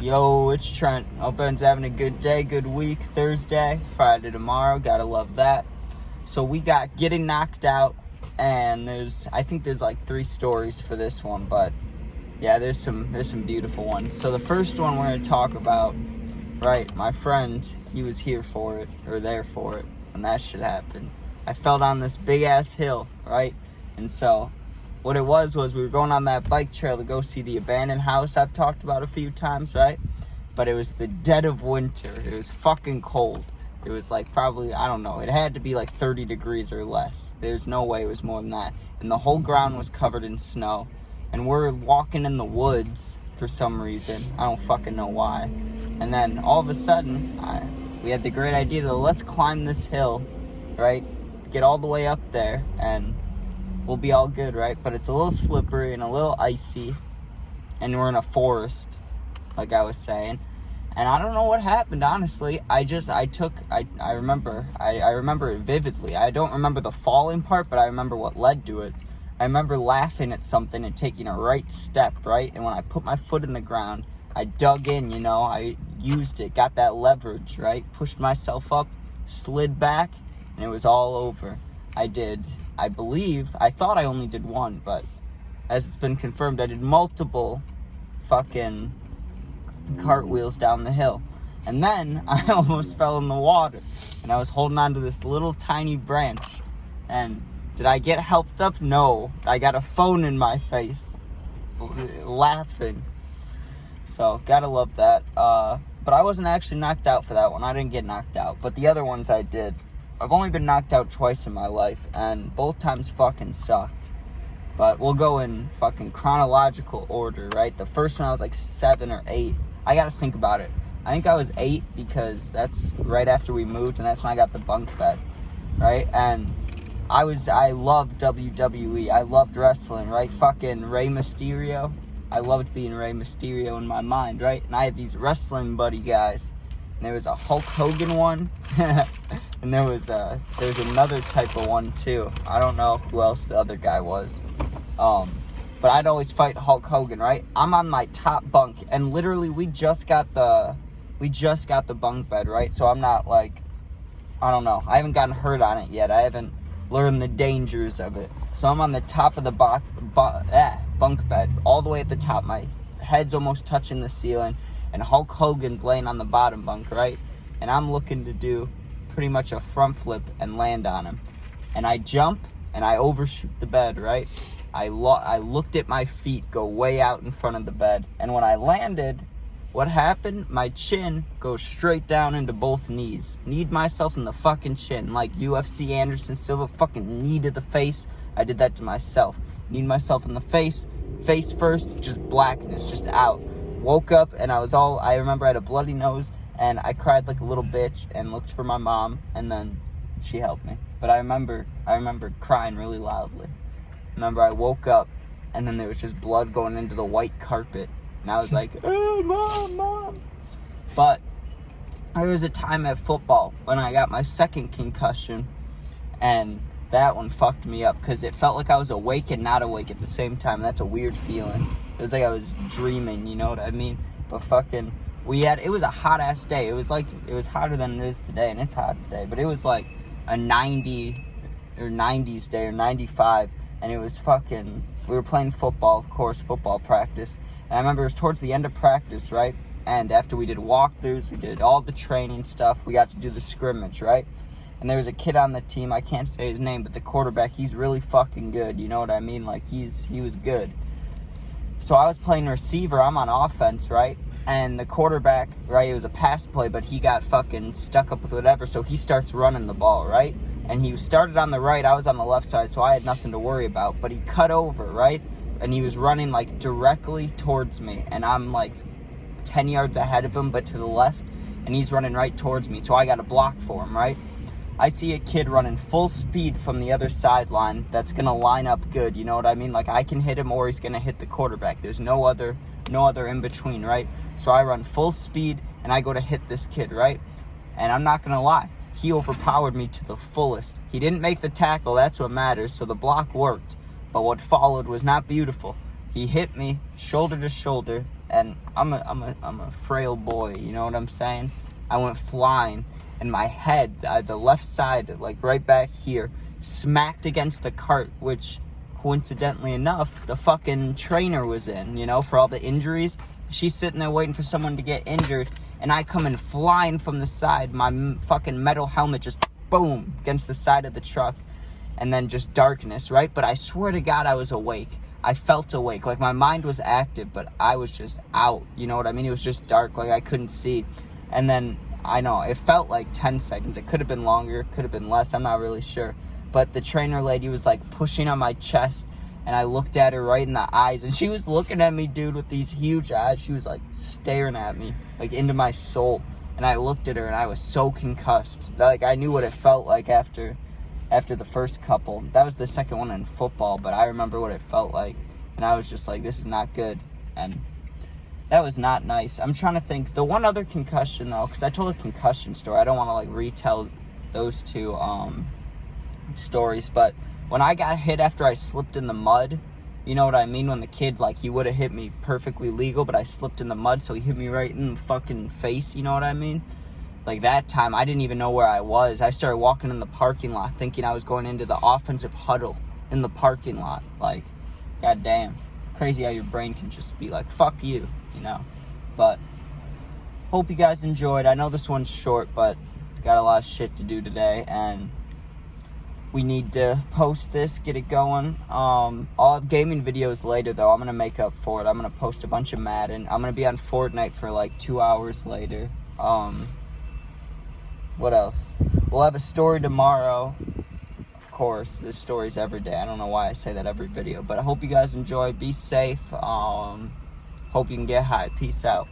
Yo, it's Trent. Hope everyone's having a good day, good week. Thursday, Friday tomorrow. Gotta love that. So we got getting knocked out, and I think there's like 3 stories for this one, but yeah, there's some beautiful ones. So the first one we're gonna talk about, right? My friend, he was here for it, or there for it, when that shit happened. I fell down this big ass hill, right? And so what it was we were going on that bike trail to go see the abandoned house I've talked about a few times, right? But it was the dead of winter. It was fucking cold. It was like probably, I don't know, it had to be like 30 degrees or less. There's no way it was more than that. And the whole ground was covered in snow. And we're walking in the woods for some reason. I don't fucking know why. And then all of a sudden, we had the great idea that let's climb this hill, right? Get all the way up there and we'll be all good, right? But it's a little slippery and a little icy, and we're in a forest, like I was saying. And I don't know what happened, honestly. I remember it vividly. I don't remember the falling part, but I remember what led to it. I remember laughing at something and taking a right step, right? And when I put my foot in the ground, I dug in, I used it, got that leverage, right? Pushed myself up, slid back, and it was all over. I thought I only did one, but as it's been confirmed, I did multiple fucking cartwheels down the hill. And then I almost fell in the water, and I was holding on to this little tiny branch. And did I get helped up? No. I got a phone in my face, laughing. So, gotta love that. But I wasn't actually knocked out for that one. I didn't get knocked out, but the other ones I did. I've only been knocked out twice in my life, and both times fucking sucked. But we'll go in fucking chronological order, right? The first one I was like 7 or 8. I gotta think about it. I think I was 8 because that's right after we moved, and that's when I got the bunk bed, right? And I loved WWE. I loved wrestling, right? Fucking Rey Mysterio. I loved being Rey Mysterio in my mind, right? And I had these wrestling buddy guys. And there was a Hulk Hogan one, and there was another type of one too. I don't know who else the other guy was, but I'd always fight Hulk Hogan, right? I'm on my top bunk, and literally we just got the bunk bed, right? So I'm not like, I don't know, I haven't gotten hurt on it yet. I haven't learned the dangers of it. So I'm on the top of the bunk bed, all the way at the top. My head's almost touching the ceiling. And Hulk Hogan's laying on the bottom bunk, right? And I'm looking to do pretty much a front flip and land on him. And I jump, and I overshoot the bed, right? I looked at my feet go way out in front of the bed. And when I landed, what happened? My chin goes straight down into both knees. Kneed myself in the fucking chin. Like UFC Anderson Silva fucking knee to the face. I did that to myself. Kneed myself in the face. Face first, just blackness, just out. Woke up, and I remember I had a bloody nose, and I cried like a little bitch and looked for my mom, and then she helped me. But I remember crying really loudly. Remember, I woke up, and then there was just blood going into the white carpet, and I was like, oh, mom. But there was a time at football when I got my second concussion, and that one fucked me up, because it felt like I was awake and not awake at the same time. That's a weird feeling. It was like I was dreaming, you know what I mean? But fucking, it was a hot ass day. It was hotter than it is today, and it's hot today. But it was like a 90 or 90s day or 95, and it was fucking, we were playing football, of course, football practice. And I remember it was towards the end of practice, right? And after we did walkthroughs, we did all the training stuff, we got to do the scrimmage, right? And there was a kid on the team, I can't say his name, but the quarterback, he's really fucking good, you know what I mean? Like, he was good. So I was playing receiver, I'm on offense, right? And the quarterback, right, it was a pass play, but he got fucking stuck up with whatever, so he starts running the ball, right? And he started on the right, I was on the left side, so I had nothing to worry about. But he cut over, right? And he was running, like, directly towards me. And I'm, like, 10 yards ahead of him, but to the left. And he's running right towards me, so I got a block for him, right? I see a kid running full speed from the other sideline that's going to line up good, you know what I mean? Like, I can hit him or he's going to hit the quarterback. There's no other in between, right? So I run full speed, and I go to hit this kid, right? And I'm not going to lie. He overpowered me to the fullest. He didn't make the tackle. That's what matters. So the block worked. But what followed was not beautiful. He hit me shoulder to shoulder, and I'm a frail boy, you know what I'm saying? I went flying, and my head, the left side, like right back here, smacked against the cart, which coincidentally enough, the fucking trainer was in, you know, for all the injuries. She's sitting there waiting for someone to get injured, and I come in flying from the side. My fucking metal helmet just boom against the side of the truck, and then just darkness, right? But I swear to God, I was awake. I felt awake. Like, my mind was active, but I was just out. You know what I mean? It was just dark. Like, I couldn't see. And then, I know, it felt like 10 seconds. It could have been longer. Could have been less. I'm not really sure. But the trainer lady was, like, pushing on my chest. And I looked at her right in the eyes. And she was looking at me, dude, with these huge eyes. She was, like, staring at me, like, into my soul. And I looked at her, and I was so concussed. Like, I knew what it felt like after the first couple. That was the second one in football, but I remember what it felt like, and I was just like, this is not good, and that was not nice. I'm trying to think, the one other concussion, though, because I told a concussion story, I don't want to, like, retell those two stories, but when I got hit after I slipped in the mud, you know what I mean, when the kid, like, he would have hit me perfectly legal, but I slipped in the mud, so he hit me right in the fucking face, you know what I mean? Like, that time, I didn't even know where I was. I started walking in the parking lot thinking I was going into the offensive huddle in the parking lot. Like, goddamn. Crazy how your brain can just be like, fuck you, you know? But, hope you guys enjoyed. I know this one's short, but got a lot of shit to do today, and we need to post this, get it going. I'll have gaming videos later, though. I'm going to make up for it. I'm going to post a bunch of Madden. I'm going to be on Fortnite for, like, 2 hours later. What else? We'll have a story tomorrow. Of course, there's stories every day. I don't know why I say that every video, but I hope you guys enjoy. Be safe. Hope you can get high. Peace out.